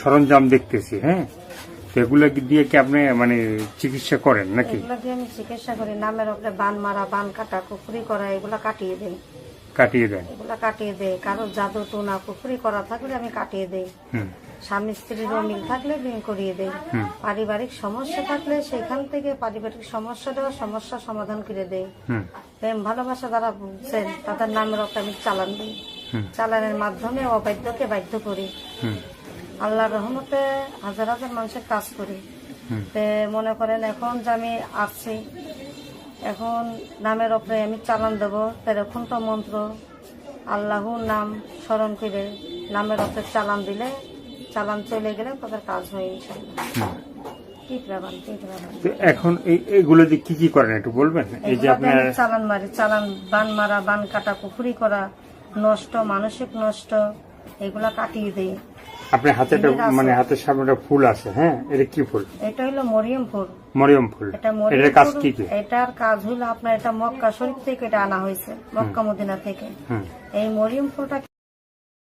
সরঞ্জাম দেখতেছি, হ্যাঁ, তো এগুলো দিয়ে কি আপনি মানে চিকিৎসা করেন নাকি? এগুলো দিয়ে আমি চিকিৎসা করি। নামের উপরে বান মারা, বান কাটা, কুফরি করা, এগুলা কাটিয়ে দেই। কাটিয়ে দেন? এগুলা কাটিয়ে দেই। কারো জাদু টুনা কুফরি করা থাকলে আমি কাটিয়ে দেই। স্বামী স্ত্রীর মিল থাকলে বিয়ে করিয়ে দেই। পারিবারিক সমস্যা থাকলে সেখান থেকে পারিবারিক সমস্যা সমাধান করে দেই। প্রেম ভালোবাসা যারা বুঝছেন তাদের নামের উপরে আমি চালান দিই। চালানের মাধ্যমে অবাধ্যকে বাধ্য করি। আল্লাহর রহমতে হাজার হাজার মানুষের কাজ করি। মনে করেন এখন যে আমি আসছি, এখন নামের উপরে আমি চালান দেবো, 13 খুন্ট মন্ত্র আল্লাহর নাম স্মরণ করে নামের উপরে চালান দিলে, চালান চলে গেলে তাদের কাজ হয় ইনশাআল্লাহ। এখন এইগুলো দিয়ে কি কি করেন একটু বলবেন? এই যে আপনার চালান মারি, চালান বান মারা, বান কাটা, পুকুরি করা, নষ্ট মানসিক নষ্ট, এগুলা কাটিয়ে দেই। আপনার হাতে মানে হাতের সামনে একটা ফুল আছে, হ্যাঁ, এটা কি ফুল? এটা হলো মরিয়ম ফুল। মরিয়ম ফুল, এটার কাজ কি কি? এটার কাজ হলো আপনার, এটা মক্কা শরীফ থেকে এটা আনা হয়েছে, মক্কা মদিনা থেকে। এই মরিয়ম ফুলটা